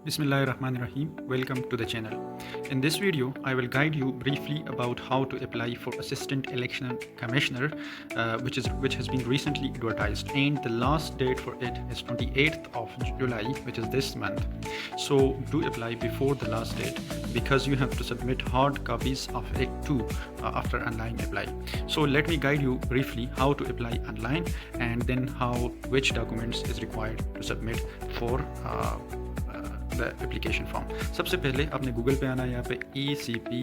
Bismillahirrahmanirrahim. Welcome to the channel. In this video, I will guide you briefly about how to apply for Assistant Election Commissioner, which has been recently advertised, and the last date for it is 28th of July, which is this month. So do apply before the last date because you have to submit hard copies of it too after online apply. So let me guide you briefly how to apply online and then which documents is required to submit for the application form. सबसे पहले आपने Google पे आना है, यहाँ पे ECP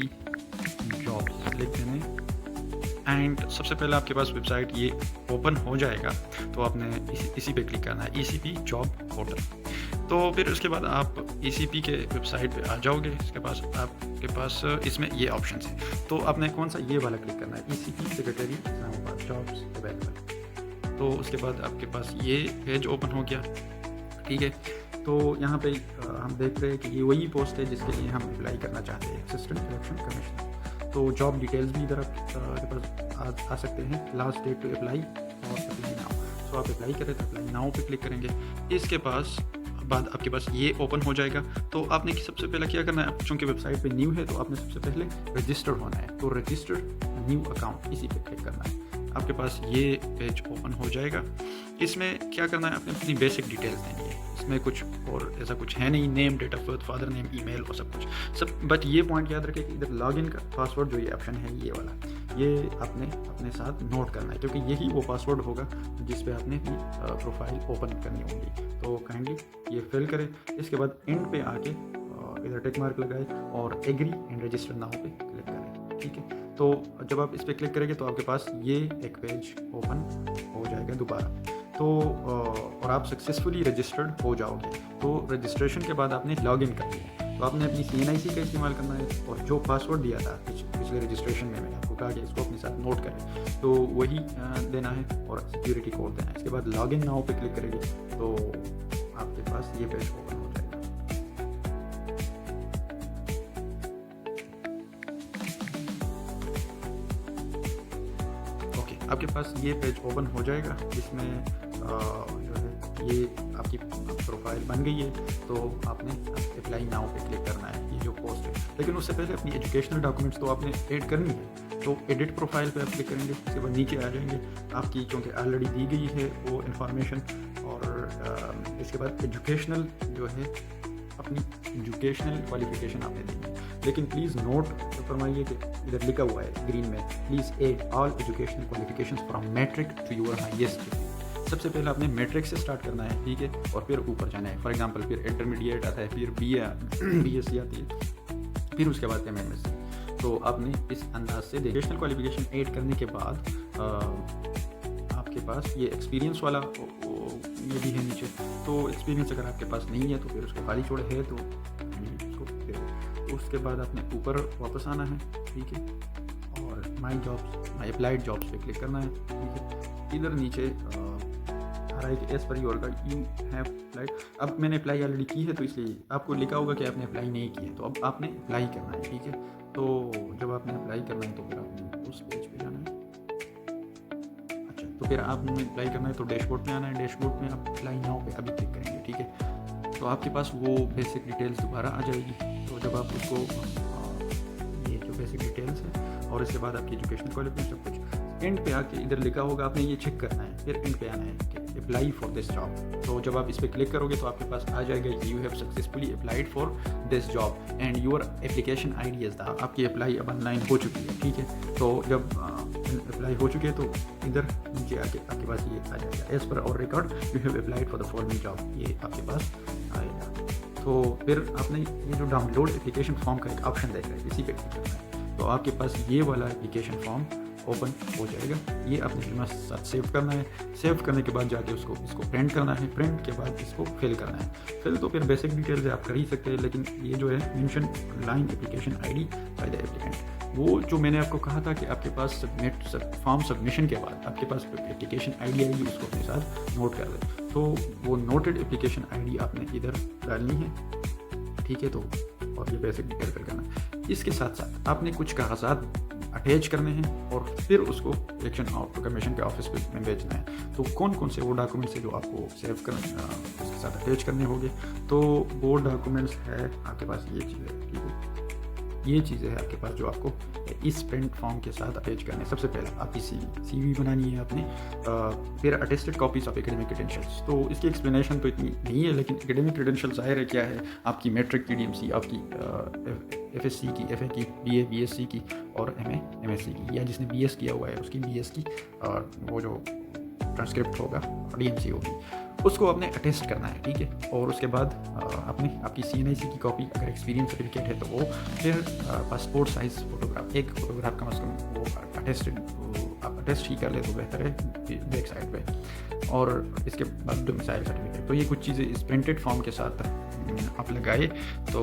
jobs लिख देना एंड सबसे पहले आपके पास वेबसाइट ये ओपन हो जाएगा तो आपने इसी पे क्लिक करना है, ECP जॉब पोर्टल। तो फिर उसके बाद आप ECP के वेबसाइट पे आ जाओगे। इसके पास आपके पास इसमें ये ऑप्शन है, तो आपने कौन सा ये वाला क्लिक करना है, ECP secretary Islamabad jobs available. तो उसके बाद आपके पास ये पेज ओपन हो गया, ठीक है। तो यहाँ पे हम देख रहे हैं कि ये वही पोस्ट है जिसके लिए हम अप्लाई करना चाहते हैं, असिस्टेंट इलेक्शन कमिश्नर। तो जॉब डिटेल्स भी इधर आपके पास आ सकते हैं। लास्ट डेट टू अप्लाई और अप्लाई नाउ। सो आप अप्लाई करें तो अप्लाई नाउ पे क्लिक करेंगे। इसके बाद आपके पास ये ओपन हो जाएगा। तो आपने सबसे पहले क्या करना है, चूँकि वेबसाइट पे न्यू है तो आपने सबसे पहले रजिस्टर होना है। तो रजिस्टर न्यू अकाउंट इसी पे क्लिक करना है। आपके पास ये पेज ओपन हो जाएगा। इसमें क्या करना है, आपने अपनी बेसिक डिटेल्स देनी है। इसमें कुछ और ऐसा कुछ है नहीं, name, date of birth, father name, email और सब। बट ये पॉइंट याद रखें कि इधर लॉगिन का पासवर्ड जो ये ऑप्शन है ये वाला, ये आपने अपने साथ नोट करना है क्योंकि यही वो पासवर्ड होगा जिस पे आपने अपनी प्रोफाइल ओपन करनी होगी। तो काइंडली ये फिल करें। इसके बाद एंड पे आके इधर टिक मार्क लगाए और एग्री एंड रजिस्टर नाउ पे क्लिक करें, ठीक है। तो जब आप इस पर क्लिक करेंगे तो आपके पास ये एक पेज ओपन हो जाएगा दोबारा। तो और आप सक्सेसफुली रजिस्टर्ड हो जाओगे। तो रजिस्ट्रेशन के बाद आपने लॉगिन करना है। तो आपने अपनी CNIC का इस्तेमाल करना है और जो पासवर्ड दिया था पिछले रजिस्ट्रेशन में मैंने आपको कहा कि इसको अपने साथ नोट करें, तो वही देना है और सिक्योरिटी कोड देना है। इसके बाद लॉगिन नाउ पे क्लिक करेंगे तो आपके पास ये पेज ओपन हो जाएगा। आपके पास ये पेज ओपन हो जाएगा। इसमें जो है ये आपकी प्रोफाइल बन गई है। तो आपने अप्लाई नाउ पे क्लिक करना है, ये जो पोस्ट है। लेकिन उससे पहले अपनी एजुकेशनल डॉक्यूमेंट्स तो आपने ऐड करनी है। तो एडिट प्रोफाइल पे आप क्लिक करेंगे। उसके बाद नीचे आ जाएंगे आपकी, क्योंकि ऑलरेडी दी गई है वो इन्फॉर्मेशन। और इसके बाद एजुकेशनल जो है अपनी एजुकेशनल क्वालिफिकेशन आपने देनी है। लेकिन प्लीज़ नोट फरमाइए कि इधर लिखा हुआ है ग्रीन में, please add all educational qualifications from matric to your highest degree. सबसे पहले आपने मैट्रिक से स्टार्ट करना है, ठीक है, और फिर ऊपर जाना है। फॉर एग्जांपल फिर इंटरमीडिएट आता है, फिर BSc आती है, फिर उसके बाद MSc। तो आपने इस अंदाज से एजुकेशनल क्वालिफिकेशन ऐड करने के बाद आपके पास ये एक्सपीरियंस वाला ये भी है नीचे। तो एक्सपीरियंस अगर आपके पास नहीं है तो फिर उसको खाली छोड़े है तो उसको फिर उसके बाद आपने ऊपर वापस आना है, ठीक है, और माई अप्लाइड जॉब्स पे क्लिक करना है, ठीक है। इधर नीचे आ रहा है कि as per your guide you have applied. अब मैंने अप्लाई ऑलरेडी की है तो इसलिए आपको लिखा होगा कि आपने अप्लाई नहीं किया है, तो अब आपने अप्लाई करना है, ठीक है। तो जब आपने अप्लाई करना है तो फिर आपने उस पेज पे जाना है। तो फिर आपने अप्लाई करना है तो डैशबोर्ड में आना है। डैशबोर्ड में आप अप्लाई नाउ पे अभी क्लिक करेंगे, ठीक है। तो आपके पास वो बेसिक डिटेल्स दोबारा आ जाएगी। तो जब आप उसको ये जो बेसिक डिटेल्स है और इसके बाद आपकी एजुकेशनल क्वालिफिकेशन सब कुछ एंड पे आके इधर लिखा होगा, आपने ये चेक करना है। फिर एंड पे आना है कि अप्लाई फॉर दिस जॉब। तो जब आप इस पर क्लिक करोगे तो आपके पास आ जाएगा you have successfully applied for this job and your application ID is the. आपकी अप्लाई अब ऑनलाइन हो चुकी है, ठीक है। तो जब अप्लाई हो चुके हैं तो इधर नीचे आके आपके पास ये आ जाएगा, एज पर और record you have applied for the following job, ये आपके पास आएगा। तो फिर आपने ये जो डाउनलोड एप्लीकेशन फॉर्म का एक ऑप्शन देख रहे हैं, इसी पे क्लिक करना है। तो आपके पास ये वाला एप्लीकेशन फॉर्म ओपन हो जाएगा। ये अपने साथ सेव करना है। सेव करने के बाद जाके इसको प्रिंट करना है। प्रिंट के बाद इसको फिल करना है। फिल तो फिर बेसिक डिटेल्स आप कर ही सकते हैं, लेकिन ये जो है mention online application ID by the applicant, वो जो मैंने आपको कहा था कि आपके पास फॉर्म सबमिशन के बाद आपके पास एप्लीकेशन ID आएगी, उसको अपने साथ नोट कर दें। तो वो नोटेड एप्लीकेशन ID आपने इधर डालनी है, ठीक है। तो और ये बेसिक डिटेल फिल करना है। इसके साथ साथ आपने कुछ कागजात अटैच करने हैं और फिर उसको इलेक्शन कमीशन के ऑफिस में भेजना है। तो कौन कौन से वो डॉक्यूमेंट्स है जो आपको सेव कर उसके साथ अटैच करने होंगे। तो वो डॉक्यूमेंट्स है आपके पास, ये चीज़ है, ठीक है, ये चीज़ें है आपके पास जो आपको इस प्रिंट फॉर्म के साथ अटैच करने। सबसे पहले आपकी सीवी बनानी है आपने, फिर attested copies of academic credentials. तो इसकी एक्सप्लेनेशन तो इतनी नहीं है, लेकिन एकेडमिक क्रेडेंशियल ज़ाहिर है क्या है, आपकी मैट्रिक की DMC, आपकी FSC की, FA की, BA BSc की और MA MSc की, या जिसने BS किया हुआ है उसकी BS की, और वो जो ट्रांसक्रिप्ट होगा DMC होगी, उसको आपने अटेस्ट करना है, ठीक है। और उसके बाद आपने आपकी CNIC की कॉपी, अगर एक्सपीरियंस सर्टिफिकेट है तो वो, फिर पासपोर्ट साइज़ फ़ोटोग्राफ, एक फ़ोटोग्राफ कम से कम वो अटेस्टेड, आप अटेस्ट ही कर ले तो बेहतर है बैक साइड पे। और इसके बाद डोमिसाइल सर्टिफिकेट। तो ये कुछ चीज़ें इस प्रिंटेड फॉर्म के साथ आप लगाए, तो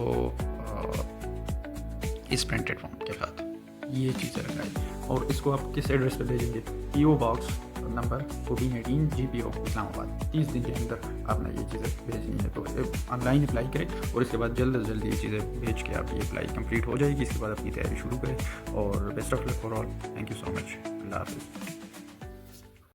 इस प्रिंटेड फॉर्म के साथ ये चीज़ें लगाई, और इसको आप किस एड्रेस पे भेजेंगे, PO box number 1418 GPO Islamabad. 30 दिन के अंदर आपने ये चीज़ें भेजनी है। तो ऑनलाइन अप्लाई करें और इसके बाद जल्द से जल्द ये चीज़ें भेज के आपकी अप्लाई कंप्लीट हो जाएगी। इसके बाद अपनी तैयारी शुरू करें, और best of luck for all. Thank you so much. अल्लाह हाफिज़।